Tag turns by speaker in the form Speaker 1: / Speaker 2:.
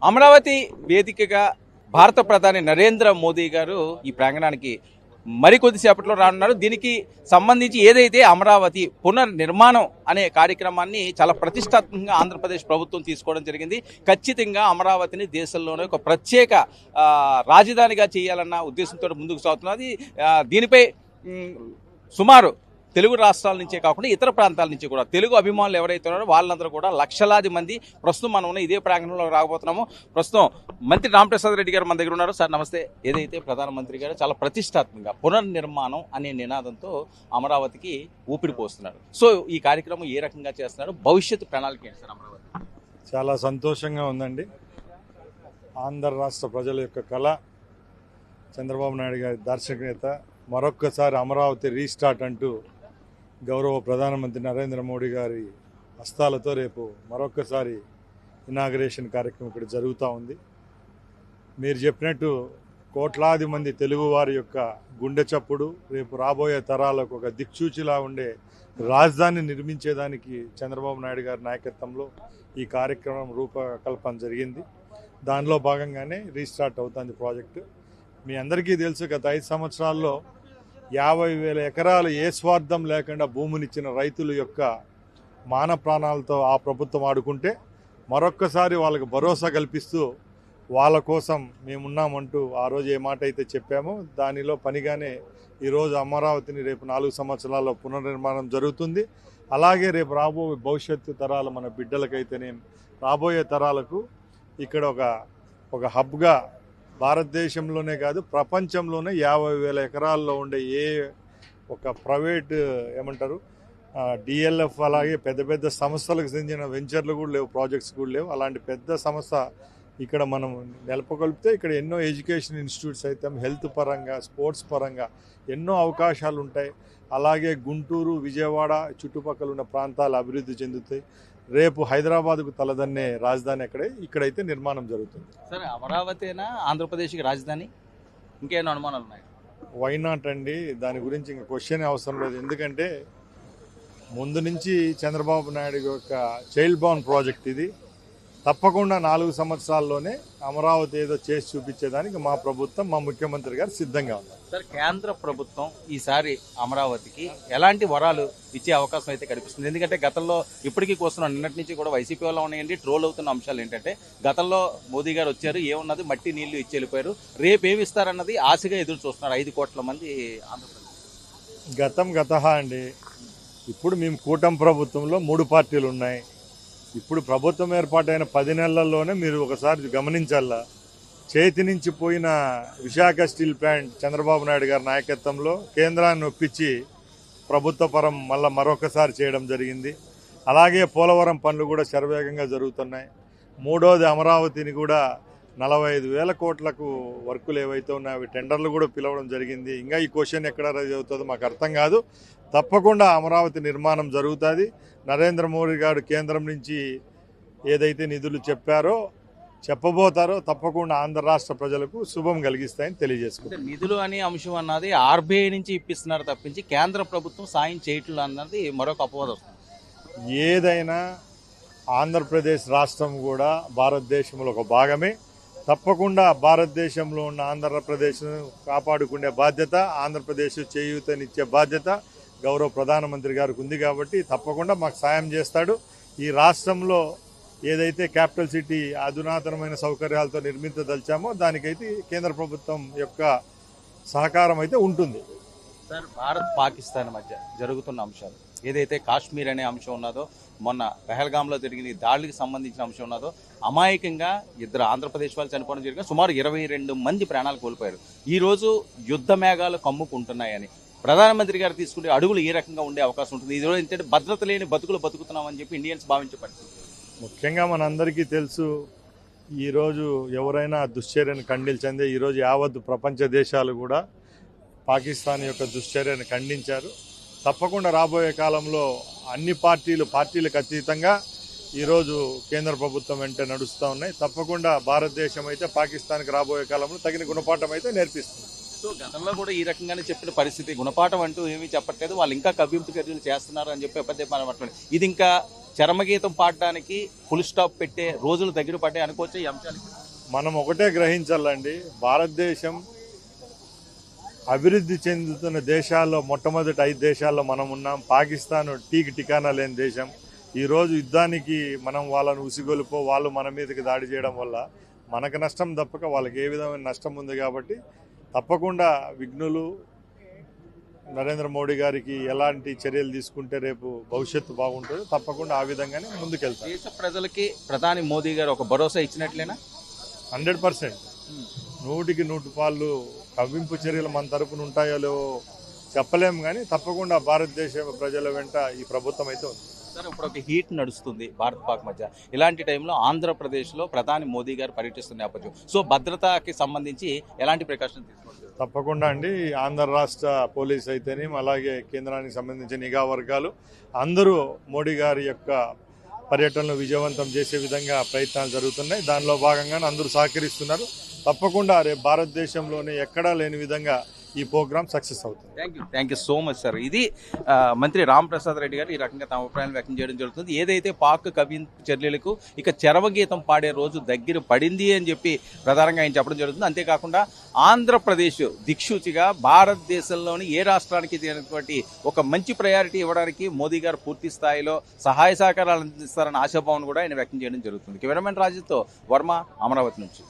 Speaker 1: అమరావతి వేదికగా భారత ప్రధాని నరేంద్ర మోదీ గారు ఈ ప్రాంగణానికి మరికొద్దిసేపట్లో రానున్నారు. దీనికి సంబంధించి ఏదైతే అమరావతి పునర్నిర్మాణం అనే కార్యక్రమాన్ని చాలా ప్రతిష్టాత్మకంగా ఆంధ్రప్రదేశ్ ప్రభుత్వం తీసుకోవడం జరిగింది. ఖచ్చితంగా అమరావతిని దేశంలోనే ఒక ప్రత్యేక రాజధానిగా చేయాలన్న ఉద్దేశంతో ముందుకు సాగుతున్నది. దీనిపై సుమారు తెలుగు రాష్ట్రాల నుంచే కాకుండా ఇతర ప్రాంతాల నుంచి కూడా తెలుగు అభిమానులు ఎవరైతే ఉన్నారో వాళ్ళందరూ కూడా లక్షలాది మంది ప్రస్తుతం మనం ఉన్న ఇదే ప్రాంగణంలో రాబోతున్నాము. ప్రస్తుతం మంత్రి రామప్రసాద్ రెడ్డి గారు మన దగ్గర ఉన్నారు. సార్ నమస్తే. ఏదైతే ప్రధానమంత్రి గారు చాలా ప్రతిష్టాత్మకంగా పునర్నిర్మాణం అనే నినాదంతో అమరావతికి ఊపిరి పోస్తున్నారు. సో ఈ కార్యక్రమం ఏ రకంగా చేస్తున్నారు, భవిష్యత్తు ప్రణాళిక ఏంటి సార్ అమరావతి?
Speaker 2: చాలా సంతోషంగా ఉందండి. ఆంధ్ర రాష్ట్ర ప్రజల యొక్క కళ, చంద్రబాబు నాయుడు గారి దార్శనికత, మరొక్కసారి అమరావతి రీస్టార్ట్ అంటూ గౌరవ ప్రధానమంత్రి నరేంద్ర మోడీ గారి హస్తాలతో రేపు మరొక్కసారి ఇనాగరేషన్ కార్యక్రమం ఇక్కడ జరుగుతూ ఉంది. మీరు చెప్పినట్టు కోట్లాది మంది తెలుగువారి యొక్క గుండె చప్పుడు రేపు రాబోయే తరాలకు ఒక దిక్సూచిలా ఉండే రాజధాని నిర్మించేదానికి చంద్రబాబు నాయుడు గారి నాయకత్వంలో ఈ కార్యక్రమం రూపకల్పన జరిగింది. దానిలో భాగంగానే రీస్టార్ట్ అవుతుంది ప్రాజెక్టు. మీ అందరికీ తెలుసు, గత 5 సంవత్సరాల్లో 50,000 ఎకరాలు ఏ స్వార్థం లేకుండా భూమినిచ్చిన రైతుల యొక్క మాన ప్రాణాలతో ఆ ప్రభుత్వం ఆడుకుంటే మరొక్కసారి వాళ్ళకు భరోసా కల్పిస్తూ వాళ్ళ కోసం మేమున్నామంటూ ఆ రోజు ఏ మాట అయితే చెప్పామో దానిలో పనిగానే ఈరోజు అమరావతిని రేపు 4 సంవత్సరాల్లో పునర్నిర్మాణం జరుగుతుంది. అలాగే రేపు రాబోయే భవిష్యత్తు తరాలు మన బిడ్డలకైతేనే రాబోయే తరాలకు ఇక్కడ ఒక హబ్గా భారతదేశంలోనే కాదు ప్రపంచంలోనే 50,000 ఎకరాల్లో ఉండే ఏ ఒక ప్రైవేట్ డిఎల్ఎఫ్ అలాగే పెద్ద పెద్ద సంస్థలకు చెందిన వెంచర్లు కూడా లేవు, ప్రాజెక్ట్స్ కూడా లేవు. అలాంటి పెద్ద సంస్థ ఇక్కడ మనం నెలకొల్పితే ఇక్కడ ఎన్నో ఎడ్యుకేషన్ ఇన్స్టిట్యూట్స్ అయితే హెల్త్ పరంగా, స్పోర్ట్స్ పరంగా ఎన్నో అవకాశాలు ఉంటాయి. అలాగే గుంటూరు, విజయవాడ చుట్టుపక్కల ఉన్న ప్రాంతాలు అభివృద్ధి చెందుతాయి. రేపు హైదరాబాద్కు తలదన్నే రాజధాని ఇక్కడైతే నిర్మాణం జరుగుతుంది.
Speaker 1: సరే, అమరావతినా ఆంధ్రప్రదేశ్కి రాజధాని? ఇంకేమైనా అనుమానాలు ఉన్నాయి?
Speaker 2: వై నాట్ అండి, దాని గురించి ఇంకా క్వశ్చన్ అవసరం లేదు. ఎందుకంటే ముందు నుంచి చంద్రబాబు నాయుడు యొక్క చైల్డ్ బౌండ్ ప్రాజెక్ట్ ఇది. తప్పకుండా 4 సంవత్సరాల్లోనే అమరావతి ఏదో చేసి చూపించేదానికి మా ప్రభుత్వం, మా ముఖ్యమంత్రి గారు సిద్ధంగా ఉన్నారు.
Speaker 1: సార్, కేంద్ర ప్రభుత్వం ఈసారి అమరావతికి ఎలాంటి వరాలు ఇచ్చే అవకాశం అయితే కనిపిస్తుంది? ఎందుకంటే గతంలో ఇప్పటికీ కూర్చున్నాం, నిన్నటి నుంచి కూడా వైసీపీ వల్ల ఉన్నాయండి. ట్రోల్ అవుతున్న అంశాలు ఏంటంటే గతంలో మోదీ గారు వచ్చారు, ఏమున్నది మట్టి నీళ్లు ఇచ్చి వెళ్ళిపోయారు, రేపు ఏమి ఇస్తారన్నది ఆశగా ఎదురు చూస్తున్నారు 5 కోట్ల మంది ఆంధ్రప్రదేశ్.
Speaker 2: గతం అండి. ఇప్పుడు మేము కూటమి ప్రభుత్వంలో 3 పార్టీలు ఉన్నాయి. ఇప్పుడు ప్రభుత్వం ఏర్పాటైన 10 నెలల్లోనే మీరు ఒకసారి గమనించాలా, చేతి నుంచి పోయిన విశాఖ స్టీల్ ప్లాంట్ చంద్రబాబు నాయుడు గారి నాయకత్వంలో కేంద్రాన్ని ఒప్పించి ప్రభుత్వ పరం మరొకసారి చేయడం జరిగింది. అలాగే పోలవరం పనులు కూడా శరవేగంగా జరుగుతున్నాయి. మూడోది అమరావతిని కూడా 45,000 కోట్లకు వర్కులు ఏవైతే ఉన్నాయో అవి టెండర్లు కూడా పిలవడం జరిగింది. ఇంకా ఈ క్వశ్చన్ ఎక్కడ రైజ్ అవుతుందో మాకు అర్థం కాదు. తప్పకుండా అమరావతి నిర్మాణం జరుగుతుంది. నరేంద్ర మోడీ గారు కేంద్రం నుంచి ఏదైతే నిధులు చెప్పబోతారో తప్పకుండా ఆంధ్ర రాష్ట్ర ప్రజలకు శుభం కలిగిస్తాయని తెలియజేసుకుంటారు.
Speaker 1: నిధులు అనే అంశం అన్నది ఆర్బీఐ నుంచి ఇప్పిస్తున్నారు తప్పించి కేంద్ర ప్రభుత్వం సాయం చేయట్లేదు అన్నది మరొక అపవాదం.
Speaker 2: ఏదైనా ఆంధ్రప్రదేశ్ రాష్ట్రం కూడా భారతదేశంలో ఒక భాగమే. తప్పకుండా భారతదేశంలో ఉన్న ఆంధ్రప్రదేశ్ను కాపాడుకునే బాధ్యత, ఆంధ్రప్రదేశ్ చేయూతనిచ్చే బాధ్యత గౌరవ ప్రధానమంత్రి గారికి ఉంది. కాబట్టి తప్పకుండా మాకు సాయం చేస్తాడు. ఈ రాష్ట్రంలో ఏదైతే క్యాపిటల్ సిటీ అధునాతనమైన సౌకర్యాలతో నిర్మించదలిచామో దానికైతే కేంద్ర ప్రభుత్వం యొక్క సహకారం అయితే ఉంటుంది.
Speaker 1: సార్, భారత్ పాకిస్తాన్ మధ్య జరుగుతున్న అంశాలు ఏదైతే కాశ్మీర్ అనే అంశం ఉన్నదో, మొన్న పెహల్గాంలో జరిగిన దాడులకు సంబంధించిన అంశం ఉన్నదో, అమాయకంగా 2 ఆంధ్రప్రదేశ్ వాళ్ళు చనిపోవడం జరిగిన సుమారు 22 మంది ప్రాణాలు కోల్పోయారు. ఈరోజు యుద్ధ మేఘాలు కమ్ముకుంటున్నాయని ప్రధానమంత్రి గారు తీసుకునే అడుగులు ఏ రకంగా ఉండే అవకాశం ఉంటుంది? ఈరోజు ఏంటంటే భద్రత లేని బతుకులు బతుకుతున్నామని చెప్పి ఇండియన్స్ భావించే పరిస్థితి.
Speaker 2: ముఖ్యంగా మనందరికీ తెలుసు, ఈరోజు ఎవరైనా దుశ్చర్యను ఖండించందే ఈరోజు యావత్ ప్రపంచ దేశాలు కూడా పాకిస్తాన్ యొక్క దుశ్చర్యను ఖండించారు. తప్పకుండా రాబోయే కాలంలో అన్ని పార్టీలకు అతీతంగా ఈరోజు కేంద్ర ప్రభుత్వం వెంట నడుస్తూ ఉన్నాయి. తప్పకుండా భారతదేశం అయితే పాకిస్తాన్కి రాబోయే కాలంలో తగిన గుణపాఠం అయితే నేర్పిస్తుంది.
Speaker 1: సో గతంలో కూడా ఈ రకంగానే చెప్పిన పరిస్థితి, గుణపాఠం అంటూ ఏమీ చెప్పట్లేదు, వాళ్ళు ఇంకా కవ్వింపు చర్యలు చేస్తున్నారు అని చెప్పి అబద్ధం. ఇది ఇంకా చరమగీతం పాడడానికి ఫుల్ స్టాప్ పెట్టే రోజులు దగ్గర పడ్డాయి అనుకోవచ్చు ఈ అంశానికి.
Speaker 2: మనం ఒకటే గ్రహించాలండి, భారతదేశం అభివృద్ధి చెందుతున్న దేశాల్లో మొట్టమొదటి 5 దేశాల్లో మనం ఉన్నాం. పాకిస్తాన్ టీకి టికానా లేని దేశం. ఈరోజు యుద్ధానికి మనం వాళ్ళను ఉసిగొలిపో, వాళ్ళు మన మీదకి దాడి చేయడం వల్ల మనకు నష్టం తప్పక వాళ్ళకి ఏ విధమైన నష్టం ఉంది. కాబట్టి తప్పకుండా విఘ్నులు నరేంద్ర మోడీ గారికి ఎలాంటి చర్యలు తీసుకుంటే రేపు భవిష్యత్తు బాగుంటుందో తప్పకుండా ఆ విధంగానే ముందుకెళ్తారు.
Speaker 1: దేశ ప్రజలకి ప్రధాని మోదీ గారు ఒక భరోసా ఇచ్చినట్లేనా?
Speaker 2: 100% 100కి 100 కవ్వింపు చర్యలు మన తరపున ఉంటాయో లేవో చెప్పలేము, కానీ తప్పకుండా భారతదేశ ప్రజల వెంట ఈ ప్రభుత్వం అయితే ఉంది.
Speaker 1: సార్, ఇప్పుడు ఒక హీట్ నడుస్తుంది భారత్ పాక్ మధ్య. ఇలాంటి టైంలో ఆంధ్రప్రదేశ్లో ప్రధాని మోదీ గారు పర్యటిస్తున్న నేపథ్యం, సో భద్రతకి సంబంధించి ఎలాంటి ప్రికాషన్ తీసుకుంటారు?
Speaker 2: తప్పకుండా అండి, ఆంధ్ర రాష్ట్ర పోలీస్ అయితేనేం, అలాగే కేంద్రానికి సంబంధించిన నిఘా వర్గాలు అందరూ మోడీ గారి యొక్క పర్యటనలు విజయవంతం చేసే విధంగా ప్రయత్నాలు జరుగుతున్నాయి. దానిలో భాగంగానే అందరూ సహకరిస్తున్నారు. తప్పకుండా రేపు భారతదేశంలోనే ఎక్కడా లేని విధంగా ఈ ప్రోగ్రామ్ సక్సెస్ అవుతుంది.
Speaker 1: Thank you so much sir. ఇది మంత్రి రామ్ ప్రసాద్ రెడ్డి గారు ఈ రకంగా తమ అభిప్రాయాలు వ్యక్తం చేయడం జరుగుతుంది. ఏదైతే పాక్ కవింపు చర్యలకు ఇక చరమగీతం పాడే రోజు దగ్గర పడింది అని చెప్పి ప్రధానంగా ఆయన చెప్పడం జరుగుతుంది. అంతేకాకుండా ఆంధ్రప్రదేశ్ దిక్సూచిగా భారతదేశంలోని ఏ రాష్ట్రానికి దీనికి ఒక మంచి ప్రయారిటీ ఇవ్వడానికి మోదీ గారు పూర్తి స్థాయిలో సహాయ సహకారాలు అందిస్తారన్న ఆశాభావం కూడా ఆయన వ్యక్తం చేయడం జరుగుతుంది. కెమెరామెన్ రాజుతో వర్మ, అమరావతి నుంచి.